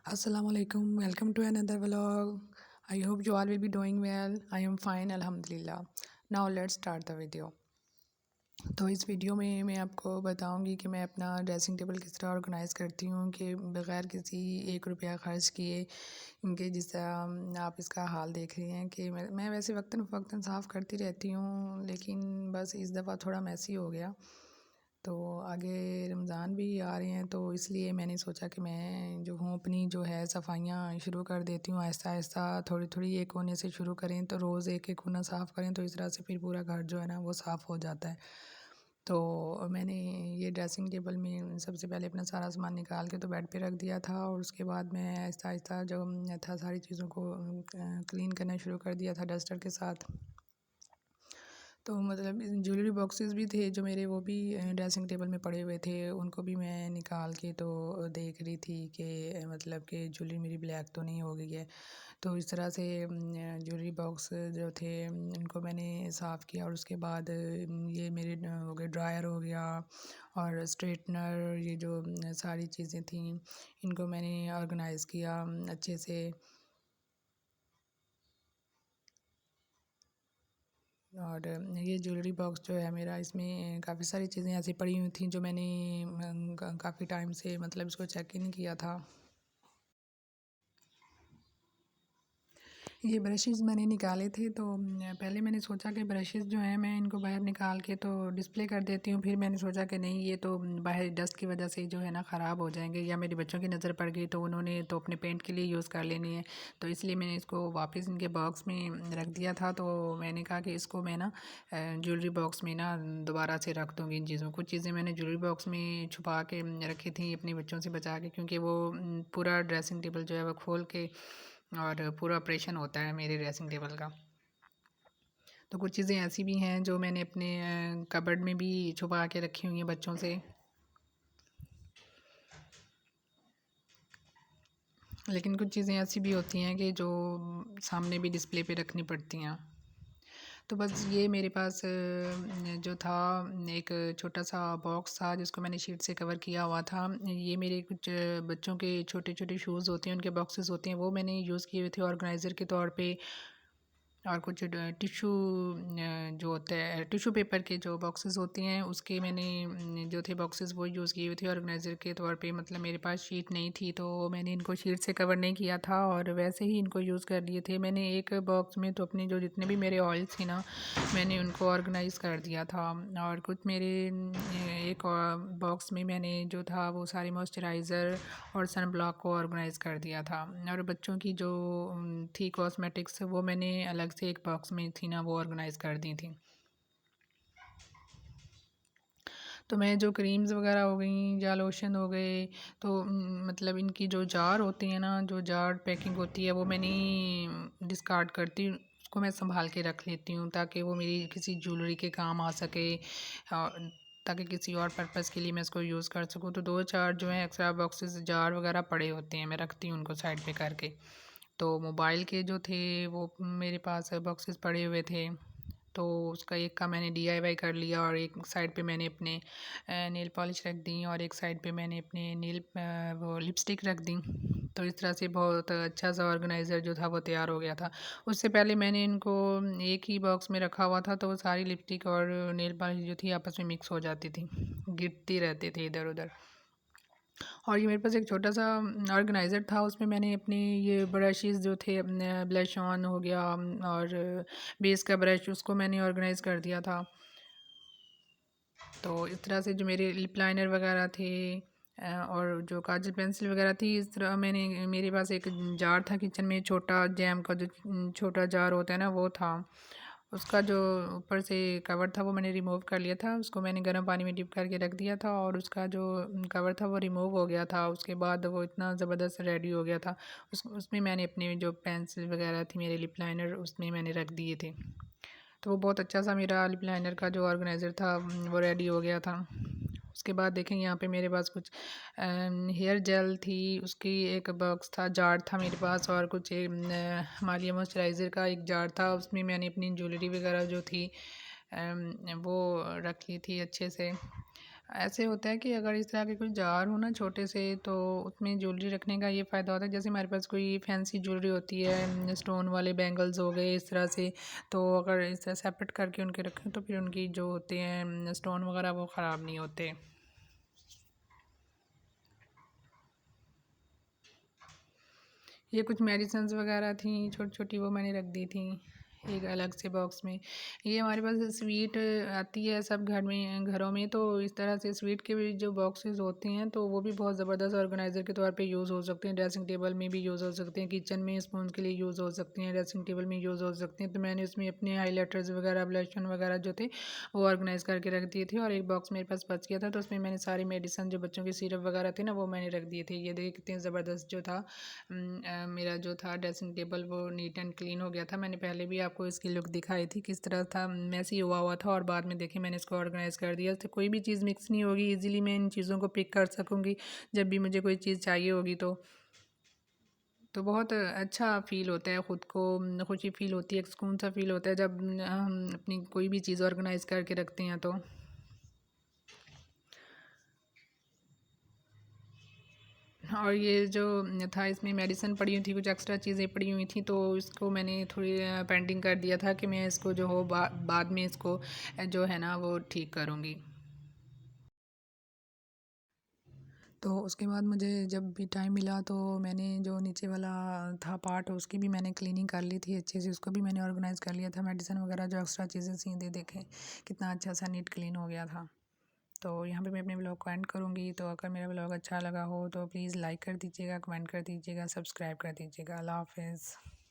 Assalamualaikum. Welcome to another vlog. I hope you all will be doing well. I am fine, alhamdulillah. Now let's start the video. तो इस video में मैं आपको बताऊंगी कि मैं अपना ड्रेसिंग टेबल किस तरह ऑर्गेनाइज़ करती हूँ कि बग़ैर किसी 1 रुपया ख़र्च किए इनके जिस तरह आप इसका हाल देख रही हैं कि मैं वैसे वक्तन फ़वक्तन साफ़ करती रहती हूँ, लेकिन बस इस दफ़ा थोड़ा मैसी हो गया। तो आगे रमज़ान भी आ रहे हैं, तो इसलिए मैंने सोचा कि मैं जो हूँ अपनी जो है सफाइयाँ शुरू कर देती हूँ आहिस्ता-आहिस्ता, थोड़ी-थोड़ी एक कोने से शुरू करें तो रोज़ एक-एक कोना साफ़ करें, तो इस तरह से फिर पूरा घर जो है ना वो साफ़ हो जाता है। तो मैंने ये ड्रेसिंग टेबल में सबसे पहले अपना सारा सामान निकाल के तो बेड पे रख दिया था, और उसके बाद मैं आहिस्ता-आहिस्ता जो था सारी चीज़ों को क्लीन करना शुरू कर दिया था डस्टर के साथ। तो मतलब ज्वेलरी बॉक्सेस भी थे जो मेरे, वो भी ड्रेसिंग टेबल में पड़े हुए थे, उनको भी मैं निकाल के तो देख रही थी कि मतलब कि ज्वेलरी मेरी ब्लैक तो नहीं हो गई है। तो इस तरह से ज्वेलरी बॉक्स जो थे उनको मैंने साफ़ किया, और उसके बाद ये मेरे हो गए ड्रायर हो गया और स्ट्रेटनर, ये जो सारी चीज़ें थी इनको मैंने ऑर्गेनाइज़ किया अच्छे से। और ये ज्वेलरी बॉक्स जो है मेरा, इसमें काफ़ी सारी चीज़ें ऐसी पड़ी हुई थी जो मैंने काफ़ी टाइम से मतलब इसको चेक ही नहीं किया था। ये ब्रशेज़ मैंने निकाले थे, तो पहले मैंने सोचा कि ब्रशेज़ जो हैं मैं इनको बाहर निकाल के तो डिस्प्ले कर देती हूँ। फिर मैंने सोचा कि नहीं, ये तो बाहर डस्ट की वजह से जो है ना ख़राब हो जाएंगे, या मेरे बच्चों की नज़र पड़ गई तो उन्होंने तो अपने पेंट के लिए यूज़ कर लेनी है। तो इसलिए मैंने इसको वापस इनके बॉक्स में रख दिया था। तो मैंने कहा कि इसको मैं ना ज्वेलरी बॉक्स में ना दोबारा से रख दूँगी इन चीज़ों। कुछ चीज़ें मैंने ज्वेलरी बॉक्स में छुपा के रखी थी अपने बच्चों से बचा के, क्योंकि वो पूरा ड्रेसिंग टेबल जो है वो खोल के और पूरा ऑपरेशन होता है मेरे ड्रेसिंग टेबल का। तो कुछ चीज़ें ऐसी भी हैं जो मैंने अपने कबर्ड में भी छुपा के रखी हुई हैं बच्चों से। लेकिन कुछ चीज़ें ऐसी भी होती हैं कि जो सामने भी डिस्प्ले पे रखनी पड़ती हैं। तो बस ये मेरे पास जो था एक छोटा-सा बॉक्स था जिसको मैंने शीट से कवर किया हुआ था। ये मेरे कुछ बच्चों के छोटे-छोटे शूज़ होते हैं, उनके बॉक्सेस होते हैं, वो मैंने यूज़ किए हुए थे ऑर्गेनाइज़र के तौर पे। और कुछ टिश्यू जो होता है टिश्यू पेपर के जो बॉक्सेस होते हैं उसके मैंने जो थे बॉक्सेस वो यूज़ किए हुए थे ऑर्गेनाइज़र के तौर पे। मतलब मेरे पास शीट नहीं थी तो मैंने इनको शीट से कवर नहीं किया था और वैसे ही इनको यूज़ कर लिए थे। मैंने एक बॉक्स में तो अपने जो जितने भी मेरे ऑयल थे ना, मैंने उनको ऑर्गेनाइज़ कर दिया था। और कुछ मेरे एक और बॉक्स में मैंने जो था वो सारे मॉइस्चराइज़र और सन ब्लॉक को ऑर्गेनाइज़ कर दिया था। और बच्चों की जो थी कॉस्मेटिक्स, वो मैंने अलग से एक बॉक्स में थी ना वो ऑर्गेनाइज़ कर दी थी। तो मैं जो क्रीम्स वगैरह हो गई या लोशन हो गए, तो मतलब इनकी जो जार होती है ना, जो जार पैकिंग होती है वो मैं नहीं डिस्कार्ड करती, उसको मैं संभाल के रख लेती हूँ ताकि वो मेरी किसी ज्वेलरी के काम आ सके, ताकि किसी और पर्पज़ के लिए मैं इसको यूज़ कर सकूँ। तो 2-4 जो है एक्स्ट्रा बॉक्सेस जार वगैरह पड़े होते हैं, मैं रखती हूँ उनको साइड पे करके। तो मोबाइल के जो थे वो मेरे पास बॉक्सेस पड़े हुए थे, तो उसका एक का मैंने डीआईवाई कर लिया और एक साइड पे मैंने अपने नेल पॉलिश रख दी और एक साइड पे मैंने अपने नेल वो लिपस्टिक रख दी। तो इस तरह से बहुत अच्छा सा ऑर्गेनाइज़र जो था वो तैयार हो गया था। उससे पहले मैंने इनको एक ही बॉक्स में रखा हुआ था, तो वो सारी लिपस्टिक और नेल पॉलिश जो थी आपस में मिक्स हो जाती थी, गिरती रहती थी इधर-उधर। और ये मेरे पास एक छोटा-सा ऑर्गेनाइज़र था, उसमें मैंने अपने ये ब्रशेज़ जो थे अपने ब्लश ऑन हो गया और बेस का ब्रश, उसको मैंने ऑर्गेनाइज़ कर दिया था। तो इस तरह से जो मेरे लिप लाइनर वगैरह थे और जो काजल पेंसिल वगैरह थी, इस तरह मैंने मेरे पास एक जार था किचन में, छोटा जैम का जो छोटा जार होता है ना वो था। उसका जो ऊपर से कवर था वो मैंने रिमूव कर लिया था, उसको मैंने गर्म पानी में डिप करके रख दिया था और उसका जो कवर था वो रिमूव हो गया था। उसके बाद वो इतना ज़बरदस्त रेडी हो गया था। उसमें मैंने अपनी जो पेंसिल वगैरह थी, मेरे लिप लाइनर, उसमें मैंने रख दिए थे। तो वो बहुत अच्छा सा मेरा लिप लाइनर का जो ऑर्गेनाइज़र था वो रेडी हो गया था। उसके बाद देखें यहाँ पे मेरे पास कुछ हेयर जेल थी, उसकी एक बॉक्स था, जार था मेरे पास, और कुछ हिमालय मॉइस्चराइज़र का एक जार था, उसमें मैंने अपनी ज्वेलरी वगैरह जो थी वो रखी थी अच्छे से। ऐसे होता है कि अगर इस तरह के कोई जार हो ना छोटे से, तो उसमें ज्वेलरी रखने का ये फ़ायदा होता है, जैसे हमारे पास कोई फैंसी ज्वेलरी होती है, स्टोन वाले बैंगल्स हो गए इस तरह से, तो अगर इस तरह सेपरेट करके उनके रखें तो फिर उनकी जो होते हैं स्टोन वगैरह वो ख़राब नहीं होते। ये कुछ मेडिसिन्स वगैरह थी छोटी छोटी, वो मैंने रख दी थी एक अलग से बॉक्स में। ये हमारे पास स्वीट आती है सब घर में घरों में, तो इस तरह से स्वीट के भी जो बॉक्सेस होते हैं तो वो भी बहुत ज़बरदस्त ऑर्गेनाइज़र के तौर पे यूज़ हो सकते हैं। ड्रेसिंग टेबल में भी यूज़ हो सकते हैं, किचन में स्पून के लिए यूज़ हो सकते हैं, ड्रेसिंग टेबल में यूज़ हो सकते हैं। तो मैंने उसमें अपने हाईलाइटर्स वगैरह, ब्लशन वगैरह जो थे वो ऑर्गेनाइज़ करके रख दिए थे, और एक बॉक्स मेरे पास बच गया था तो उसमें मैंने सारी मेडिसन जो बच्चों के सिरप वगैरह थे ना वो मैंने रख दिए थे। ये देखिए कितने ज़बरदस्त जो था मेरा जो था ड्रेसिंग टेबल वो नीट एंड क्लीन हो गया था। मैंने पहले भी आपको इसकी लुक दिखाई थी किस तरह था, मैसी हुआ हुआ था, और बाद में देखिए मैंने इसको ऑर्गेनाइज़ कर दिया तो कोई भी चीज़ मिक्स नहीं होगी, ईज़िली मैं इन चीज़ों को पिक कर सकूँगी जब भी मुझे कोई चीज़ चाहिए होगी। तो बहुत अच्छा फ़ील होता है, ख़ुद को खुशी फ़ील होती है, एक सुकून सा फ़ील होता है जब हम अपनी कोई भी चीज़ ऑर्गेनाइज़ करके रखते हैं तो। और ये जो था इसमें मेडिसिन पड़ी हुई थी, कुछ एक्स्ट्रा चीज़ें पड़ी हुई थी, तो इसको मैंने थोड़ी पेंडिंग कर दिया था कि मैं इसको जो हो बाद में इसको जो है ना वो ठीक करूँगी। तो उसके बाद मुझे जब भी टाइम मिला तो मैंने जो नीचे वाला था पार्ट उसकी भी मैंने क्लीनिंग कर ली थी अच्छे से, उसको भी मैंने ऑर्गेनाइज़ कर लिया था। मेडिसिन वगैरह जो एक्स्ट्रा चीज़ें थी देखें कितना अच्छा सा नीट क्लीन हो गया था। तो यहाँ पे मैं अपने ब्लॉग को एंड करूँगी। तो अगर मेरा ब्लॉग अच्छा लगा हो तो प्लीज़ लाइक कर दीजिएगा, कमेंट कर दीजिएगा, सब्सक्राइब कर दीजिएगा। अल्लाह हाफ़िज़।